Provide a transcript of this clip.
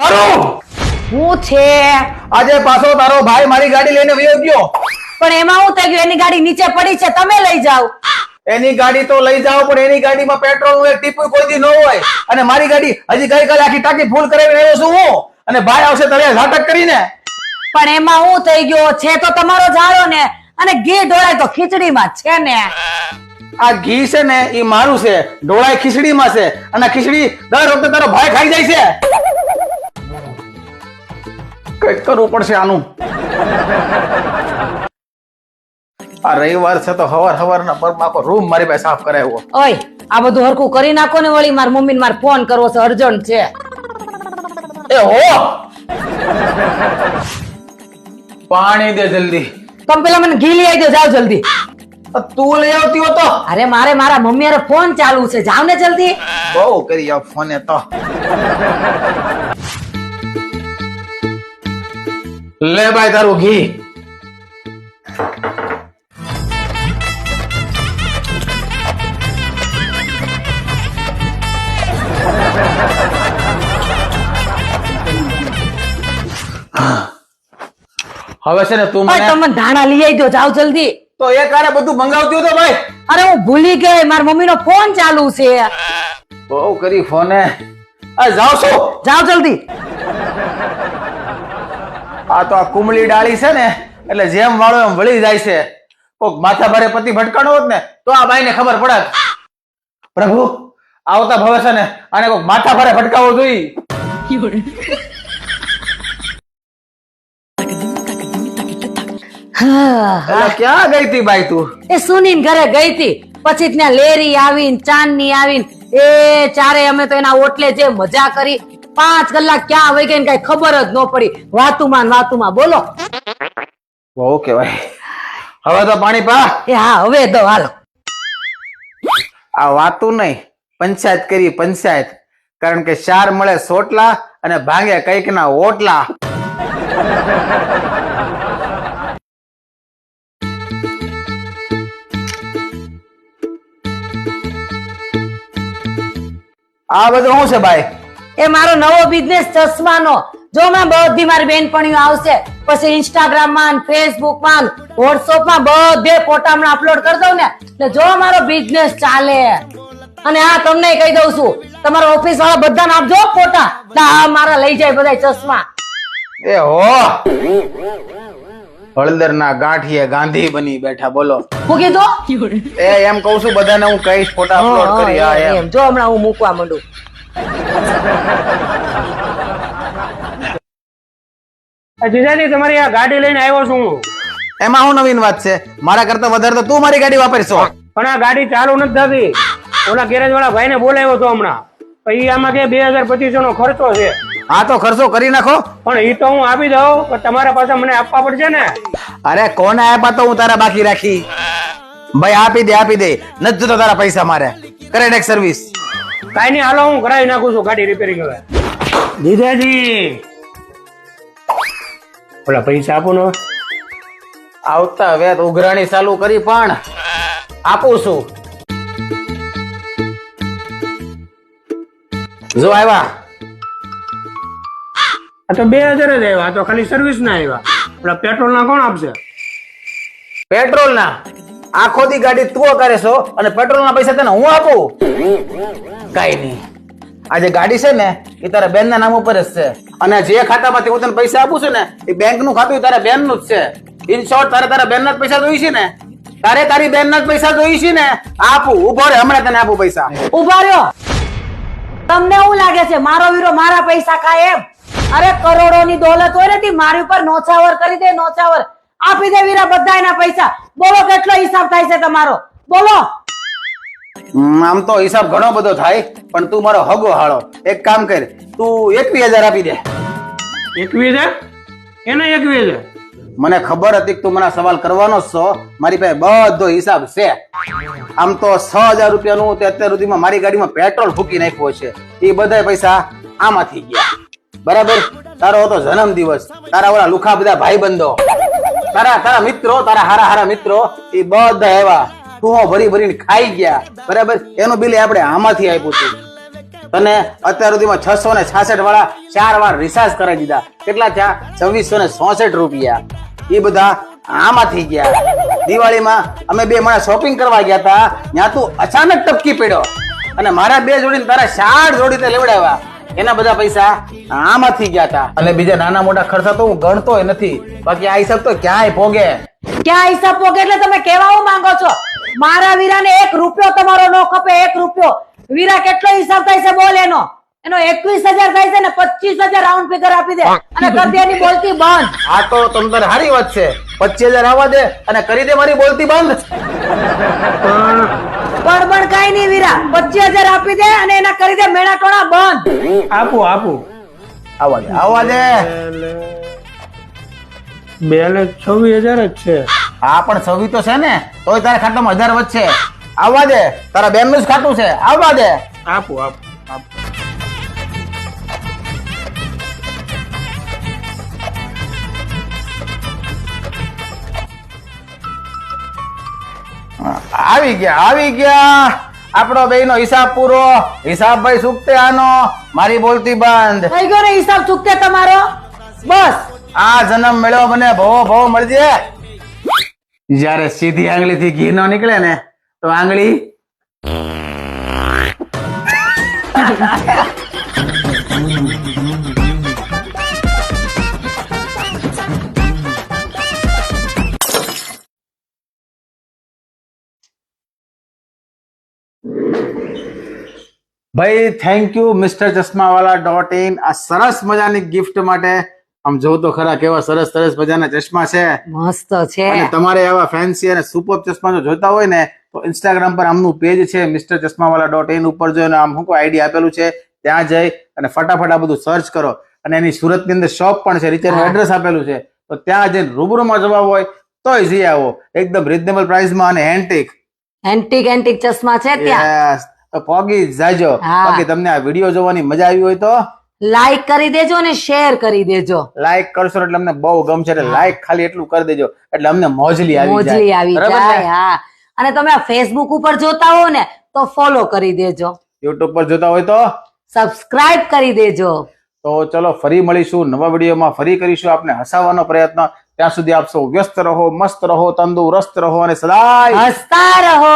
હું છે આજે પાછો તારો ભાઈ મારી ગાડી લઈને વયો ગયો. પણ એમાં હું થઈ ગયું? એની ગાડી નીચે પડી છે, તમે લઈ જાઓ. એની ગાડી તો લઈ જાઓ, પણ એની ગાડીમાં પેટ્રોલ નું એક ટીપું કોઈ દી ન હોય. અને મારી ગાડી હજી ગઈકાલે આખી ટાંકી ફૂલ કરાવીને આવ્યો છું હું. અને ભાઈ આવશે તળિયા ઝાટક કરીને. પણ એમાં હું થઈ ગયો? છે તો તમારો જાળો ને, અને ઘી ઢોળાય તો ખીચડીમાં છે ને. આ ઘી છે ને એ મારું છે, ઢોળાઈ ખીચડીમાં છે. અને ખીચડી દર વખતે તારો ભાઈ ખાઈ જાય છે. કઈક કરવું પડશે આનું. આ રવિવાર છે તો હવારના પરમાં આખો રૂમ મારી પાસે સાફ કરાવ્યો. ઓય, આ બધું હરખું કરી નાખો ને. વળી માર મમ્મીને માર ફોન કરવો છે, અર્જન્ટ છે. એ હો, પાણી દે જલ્દી. તમે પેલા મને ઘી લઈ આવજો, જાઓ જલ્દી. તું લઈ આવતી હતો? અરે મારે મારા મમ્મી હારે ફોન ચાલુ છે, જાવ ને જલ્દી. બહુ કરી આવ ફોને તો. લે ભાઈ તારું ઘી. હવે છે ને તું ઓય, તમે ધાણા લઈ આવજો, જાઓ જલ્દી. તો એ કારે બધું મંગાવતી હતો ભાઈ. અરે હું ભૂલી ગઈ, મારા મમ્મીનો ફોન ચાલુ છે. બહુ કરી ફોને. આ જાવ છો? જાઓ જલ્દી. આ તો આ કુમળી ડાળી છે ને, એટલે જેમ વાળો એમ વળી જાય છે. કોક માથા ભારે પતિ ભટકાણો હોત ને તો આ બાઈને ખબર પડત. પ્રભુ, આવતા ભવે છે ને આને કોક માથા ભારે ભટકાવો જોઈએ. એટલે ક્યાં ગઈ તી બાઈ તું? એ સુનીન ઘરે ગઈ હતી, પછી ત્યાં લેરી આવીને ચાંદની આવીને એ ચારે અમે તો એના ઓટલે જે મજા કરી. 5 કલાક ક્યાં વહી ગઈ ને કઈ ખબર જ ન પડી. વાતુમાં બોલો. બહુ કેવાય. હવે તો પાણી પા. એ હા, હવે દો, હાલો. આ વાતું નહીં, પંચાયત કરી પંચાયત. કારણ કે 4 મળે સોટલા અને ભાંગે કઈક ના ઓટલા. આ બધું શું છે ભાઈ? એ મારો નવો બિઝનેસ ચશ્માનો. જો મેં બધી મારી બેનપણીઓ આવશે, પછી ઇન્સ્ટાગ્રામ માં, ફેસબુક માં, વોટ્સઅપ માં બધે ફોટા હમણાં અપલોડ કરી દઉં ને, એટલે જો મારો બિઝનેસ ચાલે. અને હા, તમને કહી દઉં છું, તમારા ઓફિસ વાળા બધાને આપજો ફોટા. આ મારા લઈ જાય બધા ચશ્મા. એ હો, હળદર ના ગાંઠીએ ગાંધી બની બેઠા. બોલો, હું કીધું? એ એમ કઉ છું બધાને હું કઈશ ફોટા અપલોડ કરી. હા એમ. જો હમણાં હું મૂકવા માંડું. જીજાજી, તમારી આ ગાડી લઈને આવ્યો છું હું. એમાં શું નવીન વાત છે? મારા કરતા વધારે તો તું મારી ગાડી વાપરશો. પણ આ ગાડી ચાલુ નથી થતી. ઓલા ગેરેજ વાળા ભાઈને બોલાવ્યો હતો હમણાં. પછી આમાં કે 2200-2500 નો ખર્ચો છે. હા તો ખર્ચો કરી નાખો. પણ એ તો હું આપી દઉં, પણ તમારા પાસે મને આપવા પડશે ને. અરે કોને આપ્યા તો હું તારા બાકી રાખી? ભાઈ આપી દે. નથી જોતા તારા પૈસા મારે. કરે નેક્સ્ટ સર્વિસ. કાઈ નહીં, હાલો હું કરાવી નાખું છું ગાડી રિપેરિંગ. હવે જીજાજી, ઓલા પૈસા આપો ને. આવતા વેત ઉઘરાણી ચાલુ કરી, પણ આપું છું. જો આવ્યા. આ તો 2000 જ આવ્યા. આ તો ખાલી સર્વિસ ના આવ્યા. ઓલા પેટ્રોલ ના કોણ આપશે? પેટ્રોલ ના આખો દી ગાડી તું કરે છો અને પેટ્રોલ ના પૈસા તને હું આપું? કઈ નહીં. આ જે ગાડી છે ને એ તારા બેન ના નામ ઉપર જ છે. અને જે ખાતામાંથી હું તને પૈસા આપું છું ને એ બેંક નું ખાતું તારા બેન નું જ છે. ઇન શોર્ટ, તારા બેન ના જ પૈસા જોઈ છે ને? તારે તારી બેન ના જ પૈસા જોઈ છે ને? આપું. ઉભો રે, હમણાં તને આપું પૈસા. ઉભા રહ્યો. તમને શું લાગે છે મારો વીરો મારા પૈસા ખાય એમ? અરે કરોડોની દોલત હોય ને, મારી ઉપર નોછાવર કરી દે, નોછાવર. આપી દે વીરા બધા એના પૈસા. બોલો કેટલો હિસાબ થાય છે તમારો? બોલો. આમ તો હિસાબ ઘણો બધો થાય, પણ તું મારો હગો હાળો. એક કામ કર, તું 21,000 આપી દે. 21,000? એને 21,000? મને ખબર હતી કે તું મને સવાલ કરવાનો જ છો. મારી પાસે બધો હિસાબ છે. આમ તો 6,000 રૂપિયાનું તે અત્યાર સુધીમાં મારી ગાડીમાં પેટ્રોલ ફૂકી નાખ્યો છે. એ બધા પૈસા આમાંથી ગયા. બરાબર? તારો હતો જન્મ દિવસ, તારા ઓલા લુખા બધા ભાઈબંધો, તારા મિત્રો, તારા હારા મિત્રો, એ બધા એવા તું ભરી ભરીને ખાઈ ગયા. બરાબર? એનું બિલ આપણે આમાંથી આપ્યું હતું. તને અત્યાર સુધીમાં 666 વાળા 4 વાર રિચાર્જ કરાવી દીધા. કેટલા થયા? 2666 રૂપિયા. એ બધા આમાં થઈ ગયા. દિવાળીમાં અમે બે માણસ શોપિંગ કરવા ગયા હતા, ત્યાં તું અચાનક ટપકી પડ્યો અને મારા 2 જોડીને તારા 4 જોડી તે લેવડાવ્યા. એના બધા પૈસા આમાંથી ગયા હતા. અને બીજા નાના મોટા ખર્ચા તો હું ગણતોય નથી, બાકી આ હિસાબ તો ક્યાંય પોગે. ક્યાં હિસાબ પોકે એટલે તમે કેવા હું માંગો છો? મારા વીરાને 1 રૂપિયો તમારો નો ખપે. 1 રૂપિયો વીરા કેટલો હિસાબ થાય છે બોલ એનો? એનો 21,000 થાય છે ને 25,000 રાઉન્ડ ફિગર આપી દે અને કરી દે એની બોલતી બંધ. આ તો તમ તારે સારી વાત છે. 25,000 આવવા દે અને કરી દે મારી બોલતી બંધ. પણ કઈ નહીં વીરા, 25,000 આપી દે અને એના કરી દે મેણા ટોણા બંધ. આપું આવવા દે. બેલેન્સ 26,000 જ છે. હા પણ 26 તો છે ને, તોય તારા ખાતામાં 1000 વધશે. આવવા દે, તારા બેનનું જ ખાતું છે. આવવા દે. આપું આવી ગયા આપણો બેયનો હિસાબ પૂરો. હિસાબ ભાઈ સુકતે આનો, મારી બોલતી બંધ. થઈ ગયો ને હિસાબ ચૂકતે તમારો? બસ આ જન્મ મેળવો મને ભવો મળજે. જયારે સીધી આંગળી થી ઘી નો નીકળે ને તો આંગળી ભાઈ થેન્ક યુ mrchashmawala.in આ સરસ મજાની ગિફ્ટ માટે. આમ જો તો ખરા કેવા સરસ મજાના ચશ્મા છે, મસ્ત છે. અને તમારે આવા ફેન્સી અને સુપર ચશ્મા જો જોતા હોય ને તો ઇન્સ્ટાગ્રામ પર આમનું પેજ છે mrchashmawala.in ઉપર જોઈને આમ હું આઈડી આપેલું છે, ત્યાં જઈ અને ફટાફટ આ બધું સર્ચ કરો. અને એની સુરતની અંદર શોપ પણ છે, રીચેનું એડ્રેસ આપેલું છે, તો ત્યાં જઈને રૂબરૂમાં જવા હોય તોય જઈ આવો. એકદમ રીઝનેબલ પ્રાઇસમાં અને એન્ટિક ચશ્મા છે ત્યાં. તો પોગી જાજો. બાકી તમને આ વિડીયો જોવાની મજા આવી હોય તો લાઈક કરી દેજો અને શેર કરી દેજો. લાઈક કરશો એટલે અમને બહુ ગમશે. એટલે લાઈક ખાલી એટલું કરી દેજો એટલે અમને મોજલી આવી જાય. હા, અને તમે આ ફેસબુક ઉપર જોતા હો ને તો ફોલો કરી દેજો. યુટ્યુબ પર જોતા હોય તો સબસ્ક્રાઇબ કરી દેજો. તો ચલો ફરી મળીશું નવા વિડીયોમાં. ફરી કરીશું આપને હસાવવાનો પ્રયત્ન. ત્યાં સુધી આપ સૌ વ્યસ્ત રહો, મસ્ત રહો, તંદુરસ્ત રહો અને સદાય હસતા રહો.